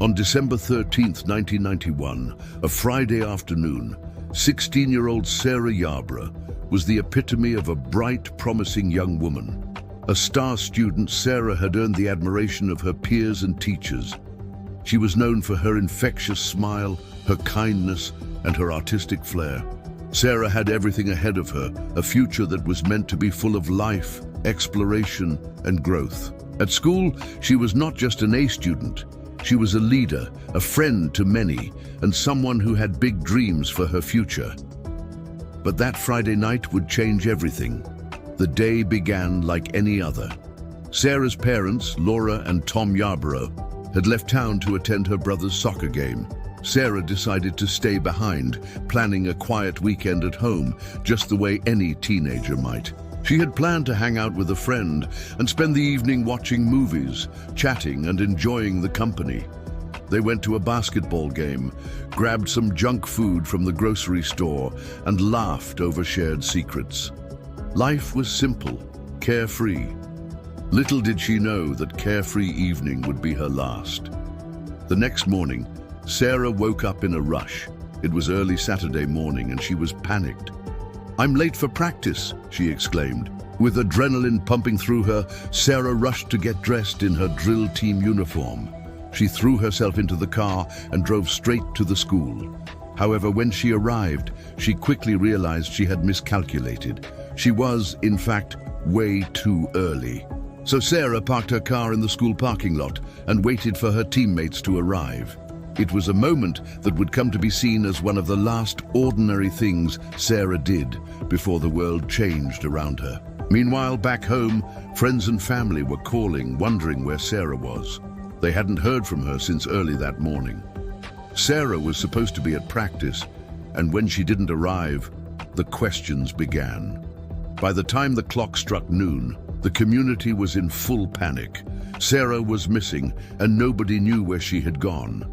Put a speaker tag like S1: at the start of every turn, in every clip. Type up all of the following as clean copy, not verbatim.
S1: On December 13th, 1991, a Friday afternoon, 16-year-old Sarah Yarborough was the epitome of a bright, promising young woman. A star student, Sarah had earned the admiration of her peers and teachers. She was known for her infectious smile, her kindness, and her artistic flair. Sarah had everything ahead of her, a future that was meant to be full of life, exploration, and growth. At school, she was not just an A student. She was a leader, a friend to many, and someone who had big dreams for her future. But that Friday night would change everything. The day began like any other. Sarah's parents, Laura and Tom Yarborough, had left town to attend her brother's soccer game. Sarah decided to stay behind, planning a quiet weekend at home, just the way any teenager might. She had planned to hang out with a friend and spend the evening watching movies, chatting and enjoying the company. They went to a basketball game, grabbed some junk food from the grocery store, and laughed over shared secrets. Life was simple, carefree. Little did she know that carefree evening would be her last. The next morning, Sarah woke up in a rush. It was early Saturday morning and she was panicked. "I'm late for practice," she exclaimed. With adrenaline pumping through her, Sarah rushed to get dressed in her drill team uniform. She threw herself into the car and drove straight to the school. However, when she arrived, she quickly realized she had miscalculated. She was, in fact, way too early. So Sarah parked her car in the school parking lot and waited for her teammates to arrive. It was a moment that would come to be seen as one of the last ordinary things Sarah did before the world changed around her. Meanwhile, back home, friends and family were calling, wondering where Sarah was. They hadn't heard from her since early that morning. Sarah was supposed to be at practice, and when she didn't arrive, the questions began. By the time the clock struck noon, the community was in full panic. Sarah was missing, and nobody knew where she had gone.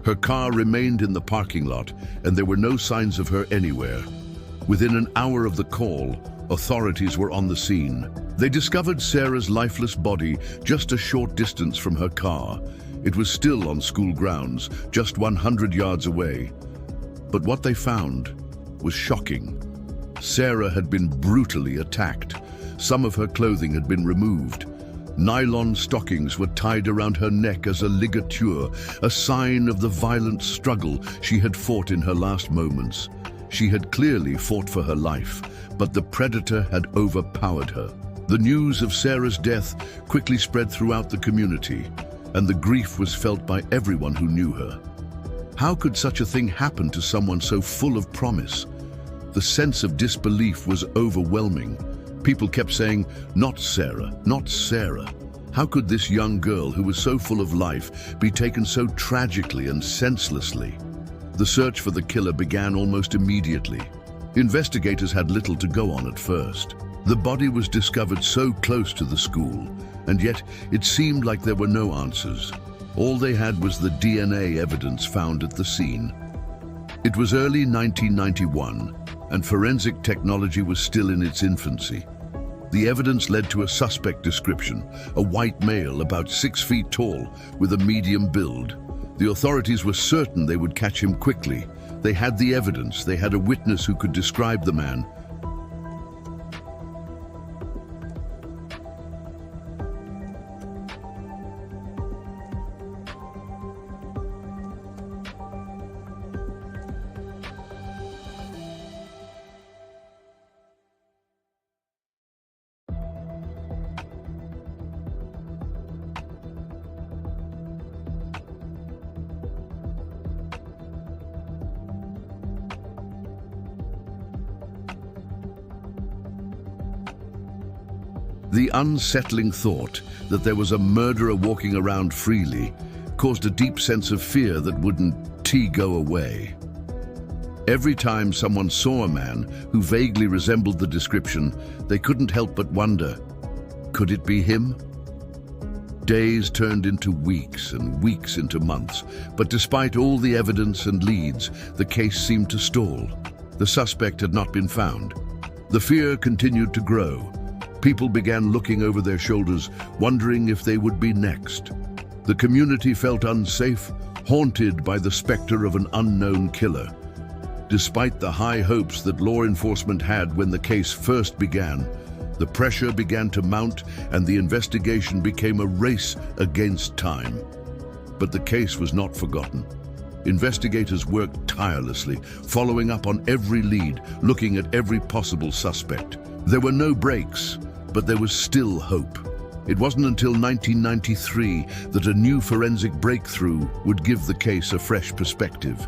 S1: Her car remained in the parking lot, and there were no signs of her anywhere. Within an hour of the call, authorities were on the scene. They discovered Sarah's lifeless body just a short distance from her car. It was still on school grounds, just 100 yards away. But what they found was shocking. Sarah had been brutally attacked. Some of her clothing had been removed. Nylon stockings were tied around her neck as a ligature, a sign of the violent struggle she had fought in her last moments. She had clearly fought for her life, but the predator had overpowered her. The news of Sarah's death quickly spread throughout the community, and the grief was felt by everyone who knew her. How could such a thing happen to someone so full of promise? The sense of disbelief was overwhelming. People kept saying, "Not Sarah, not Sarah." How could this young girl who was so full of life be taken so tragically and senselessly? The search for the killer began almost immediately. Investigators had little to go on at first. The body was discovered so close to the school, and yet it seemed like there were no answers. All they had was the DNA evidence found at the scene. It was early 1991, and forensic technology was still in its infancy. The evidence led to a suspect description, a white male about 6 feet tall with a medium build. The authorities were certain they would catch him quickly. They had the evidence, they had a witness who could describe the man. The unsettling thought that there was a murderer walking around freely caused a deep sense of fear that wouldn't go away. Every time someone saw a man who vaguely resembled the description, they couldn't help but wonder, could it be him? Days turned into weeks and weeks into months, but despite all the evidence and leads, the case seemed to stall. The suspect had not been found. The fear continued to grow. People began looking over their shoulders, wondering if they would be next. The community felt unsafe, haunted by the specter of an unknown killer. Despite the high hopes that law enforcement had when the case first began, the pressure began to mount and the investigation became a race against time. But the case was not forgotten. Investigators worked tirelessly, following up on every lead, looking at every possible suspect. There were no breaks, but there was still hope. It wasn't until 1993 that a new forensic breakthrough would give the case a fresh perspective.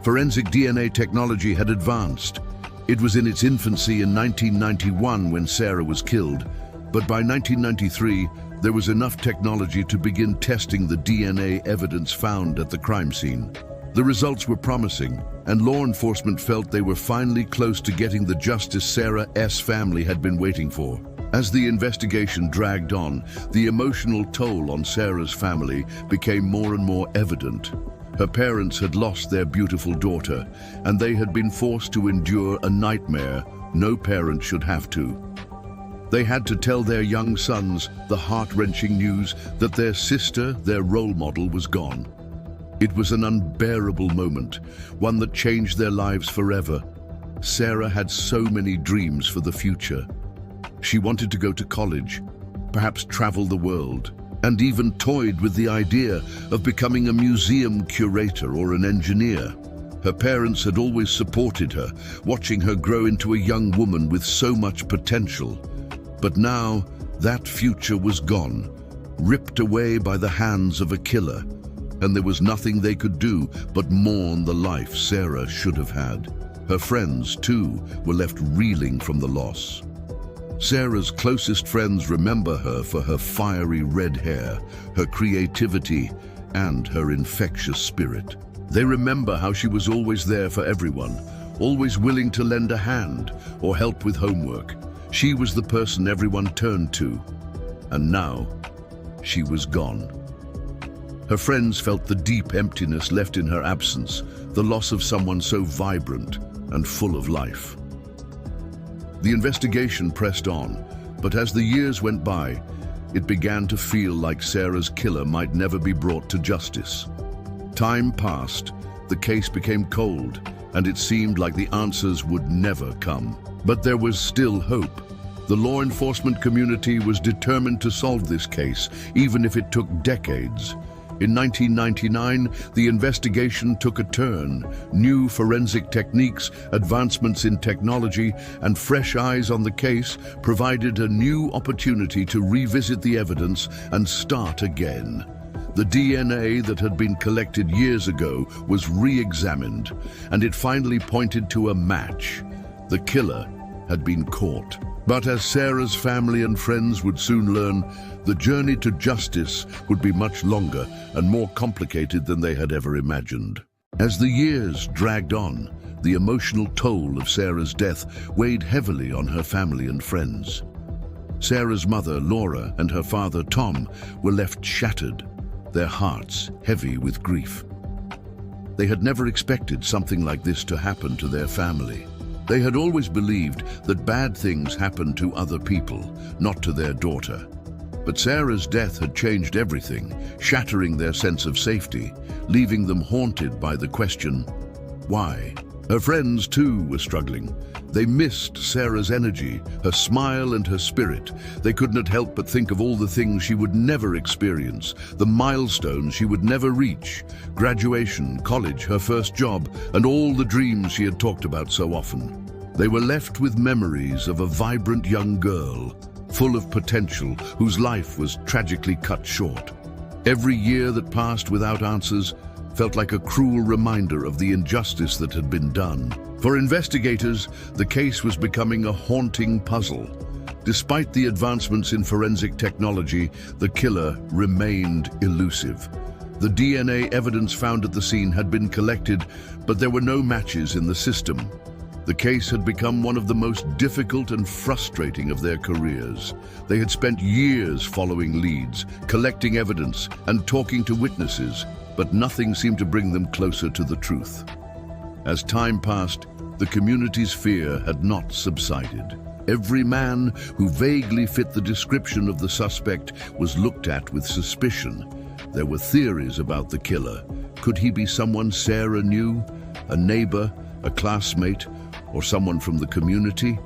S1: Forensic DNA technology had advanced. It was in its infancy in 1991 when Sarah was killed, but by 1993, there was enough technology to begin testing the DNA evidence found at the crime scene. The results were promising, and law enforcement felt they were finally close to getting the justice Sarah's family had been waiting for. As the investigation dragged on, the emotional toll on Sarah's family became more and more evident. Her parents had lost their beautiful daughter, and they had been forced to endure a nightmare no parent should have to. They had to tell their young sons the heart-wrenching news that their sister, their role model, was gone. It was an unbearable moment, one that changed their lives forever. Sarah had so many dreams for the future. She wanted to go to college, perhaps travel the world, and even toyed with the idea of becoming a museum curator or an engineer. Her parents had always supported her, watching her grow into a young woman with so much potential. But now, that future was gone, ripped away by the hands of a killer, and there was nothing they could do but mourn the life Sarah should have had. Her friends, too, were left reeling from the loss. Sarah's closest friends remember her for her fiery red hair, her creativity, and her infectious spirit. They remember how she was always there for everyone, always willing to lend a hand or help with homework. She was the person everyone turned to, and now she was gone. Her friends felt the deep emptiness left in her absence, the loss of someone so vibrant and full of life. The investigation pressed on, but as the years went by, it began to feel like Sarah's killer might never be brought to justice. Time passed, the case became cold, and it seemed like the answers would never come. But there was still hope. The law enforcement community was determined to solve this case, even if it took decades. In 1999, the investigation took a turn. New forensic techniques, advancements in technology, and fresh eyes on the case provided a new opportunity to revisit the evidence and start again. The DNA that had been collected years ago was re-examined, and it finally pointed to a match. The killer had been caught. But as Sarah's family and friends would soon learn, the journey to justice would be much longer and more complicated than they had ever imagined. As the years dragged on, the emotional toll of Sarah's death weighed heavily on her family and friends. Sarah's mother, Laura, and her father, Tom, were left shattered, their hearts heavy with grief. They had never expected something like this to happen to their family. They had always believed that bad things happened to other people, not to their daughter. But Sarah's death had changed everything, shattering their sense of safety, leaving them haunted by the question, why? Her friends, too, were struggling. They missed Sarah's energy, her smile and her spirit. They could not help but think of all the things she would never experience, the milestones she would never reach, graduation, college, her first job, and all the dreams she had talked about so often. They were left with memories of a vibrant young girl, full of potential, whose life was tragically cut short. Every year that passed without answers felt like a cruel reminder of the injustice that had been done. For investigators, the case was becoming a haunting puzzle. Despite the advancements in forensic technology, the killer remained elusive. The DNA evidence found at the scene had been collected, but there were no matches in the system. The case had become one of the most difficult and frustrating of their careers. They had spent years following leads, collecting evidence, and talking to witnesses, but nothing seemed to bring them closer to the truth. As time passed, the community's fear had not subsided. Every man who vaguely fit the description of the suspect was looked at with suspicion, There were theories about the killer. Could he be someone Sarah knew? A neighbor, a classmate, or someone from the community?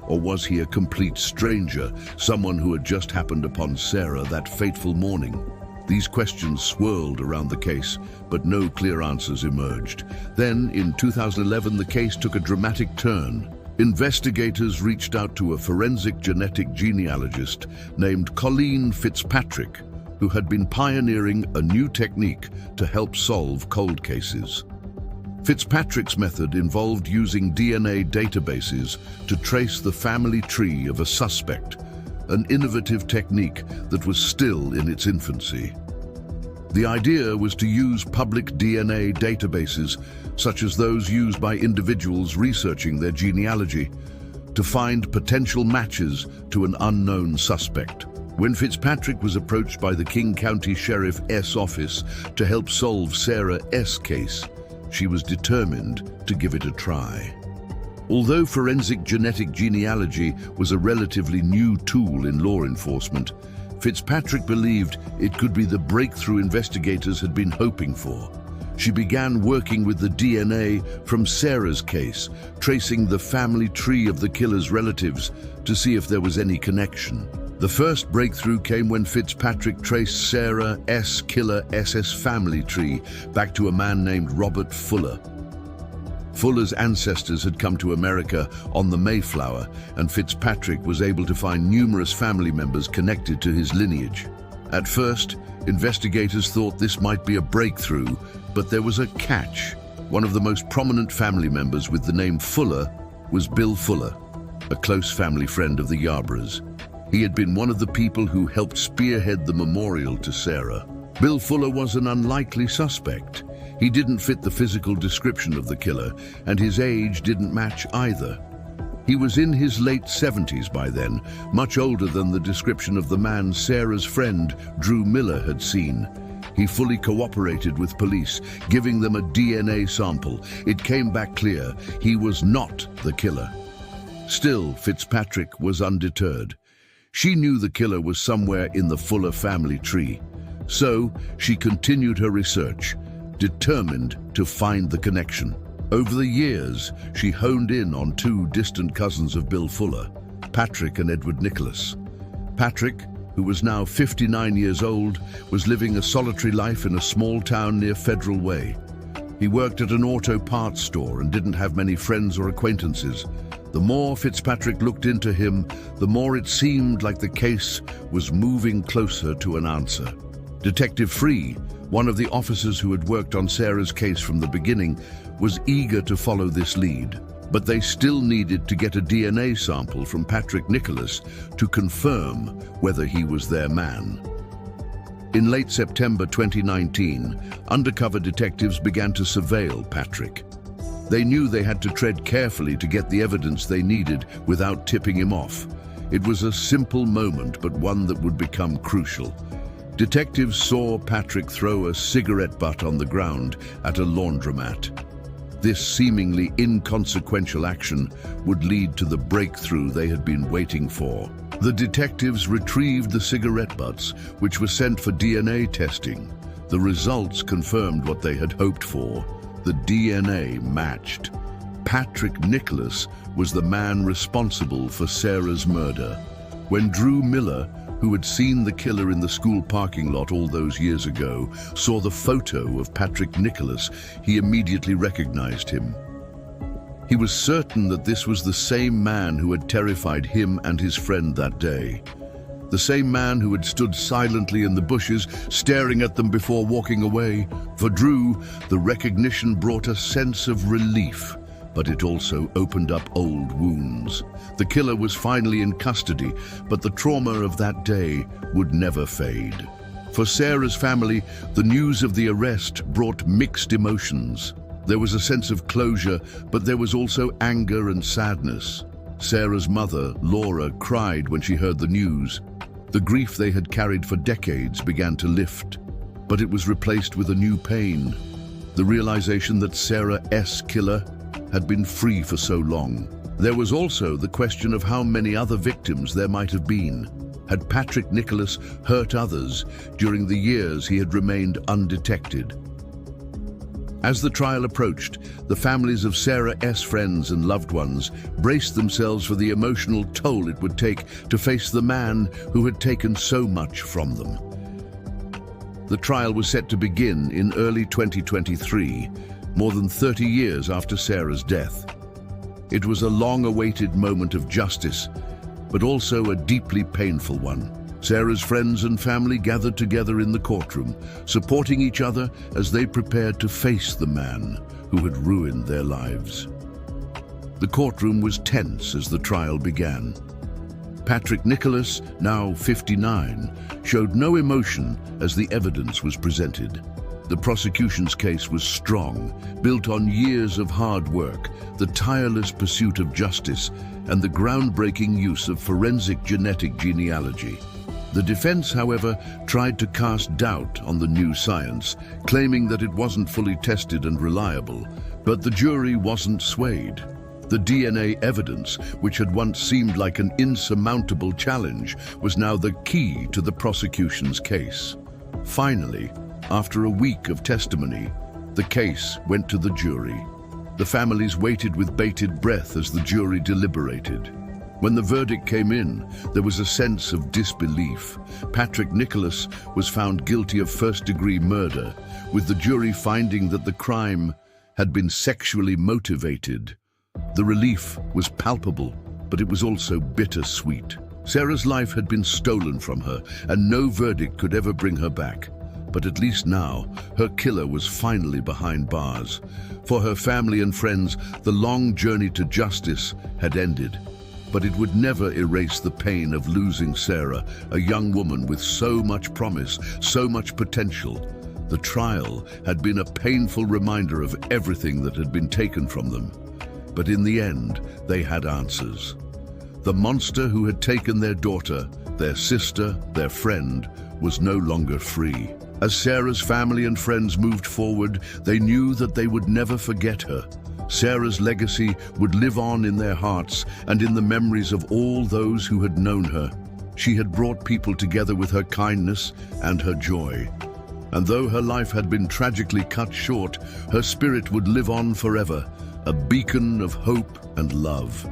S1: Or was he a complete stranger, someone who had just happened upon Sarah that fateful morning? These questions swirled around the case, but no clear answers emerged. Then, in 2011, the case took a dramatic turn. Investigators reached out to a forensic genetic genealogist named Colleen Fitzpatrick, who had been pioneering a new technique to help solve cold cases. Fitzpatrick's method involved using DNA databases to trace the family tree of a suspect, an innovative technique that was still in its infancy. The idea was to use public DNA databases, such as those used by individuals researching their genealogy, to find potential matches to an unknown suspect. When Fitzpatrick was approached by the King County Sheriff's office to help solve Sarah S. case, she was determined to give it a try. Although forensic genetic genealogy was a relatively new tool in law enforcement, Fitzpatrick believed it could be the breakthrough investigators had been hoping for. She began working with the DNA from Sarah's case, tracing the family tree of the killer's relatives to see if there was any connection. The first breakthrough came when Fitzpatrick traced Sarah S. killer SS family tree back to a man named Robert Fuller. Fuller's ancestors had come to America on the Mayflower, and Fitzpatrick was able to find numerous family members connected to his lineage. At first, investigators thought this might be a breakthrough, but there was a catch. One of the most prominent family members with the name Fuller was Bill Fuller, a close family friend of the Yarboroughs. He had been one of the people who helped spearhead the memorial to Sarah. Bill Fuller was an unlikely suspect. He didn't fit the physical description of the killer, and his age didn't match either. He was in his late 70s by then, much older than the description of the man Sarah's friend, Drew Miller, had seen. He fully cooperated with police, giving them a DNA sample. It came back clear he was not the killer. Still, Fitzpatrick was undeterred. She knew the killer was somewhere in the Fuller family tree. So, she continued her research, determined to find the connection. Over the years, she honed in on two distant cousins of Bill Fuller, Patrick and Edward Nicholas. Patrick, who was now 59 years old, was living a solitary life in a small town near Federal Way. He worked at an auto parts store and didn't have many friends or acquaintances. The more Fitzpatrick looked into him, the more it seemed like the case was moving closer to an answer. Detective Free, one of the officers who had worked on Sarah's case from the beginning, was eager to follow this lead, but they still needed to get a DNA sample from Patrick Nicholas to confirm whether he was their man. In late September 2019, undercover detectives began to surveil Patrick. They knew they had to tread carefully to get the evidence they needed without tipping him off. It was a simple moment, but one that would become crucial. Detectives saw Patrick throw a cigarette butt on the ground at a laundromat. This seemingly inconsequential action would lead to the breakthrough they had been waiting for. The detectives retrieved the cigarette butts, which were sent for DNA testing. The results confirmed what they had hoped for. The DNA matched. Patrick Nicholas was the man responsible for Sarah's murder. When Drew Miller, who had seen the killer in the school parking lot all those years ago, saw the photo of Patrick Nicholas, he immediately recognized him. He was certain that this was the same man who had terrified him and his friend that day. The same man who had stood silently in the bushes, staring at them before walking away. For Drew, the recognition brought a sense of relief, but it also opened up old wounds. The killer was finally in custody, but the trauma of that day would never fade. For Sarah's family, the news of the arrest brought mixed emotions. There was a sense of closure, but there was also anger and sadness. Sarah's mother, Laura, cried when she heard the news. The grief they had carried for decades began to lift, but it was replaced with a new pain. The realization that Sarah S. killer had been free for so long. There was also the question of how many other victims there might have been. Had Patrick Nicholas hurt others during the years he had remained undetected? As the trial approached, the families of Sarah's friends and loved ones braced themselves for the emotional toll it would take to face the man who had taken so much from them. The trial was set to begin in early 2023, more than 30 years after Sarah's death. It was a long-awaited moment of justice, but also a deeply painful one. Sarah's friends and family gathered together in the courtroom, supporting each other as they prepared to face the man who had ruined their lives. The courtroom was tense as the trial began. Patrick Nicholas, now 59, showed no emotion as the evidence was presented. The prosecution's case was strong, built on years of hard work, the tireless pursuit of justice, and the groundbreaking use of forensic genetic genealogy. The defense, however, tried to cast doubt on the new science, claiming that it wasn't fully tested and reliable, but the jury wasn't swayed. The DNA evidence, which had once seemed like an insurmountable challenge, was now the key to the prosecution's case. Finally, after a week of testimony, the case went to the jury. The families waited with bated breath as the jury deliberated. When the verdict came in, there was a sense of disbelief. Patrick Nicholas was found guilty of first-degree murder, with the jury finding that the crime had been sexually motivated. The relief was palpable, but it was also bittersweet. Sarah's life had been stolen from her, and no verdict could ever bring her back. But at least now, her killer was finally behind bars. For her family and friends, the long journey to justice had ended. But it would never erase the pain of losing Sarah, a young woman with so much promise, so much potential. The trial had been a painful reminder of everything that had been taken from them. But in the end, they had answers. The monster who had taken their daughter, their sister, their friend, was no longer free. As Sarah's family and friends moved forward, they knew that they would never forget her. Sarah's legacy would live on in their hearts and in the memories of all those who had known her. She had brought people together with her kindness and her joy. And though her life had been tragically cut short, her spirit would live on forever, a beacon of hope and love.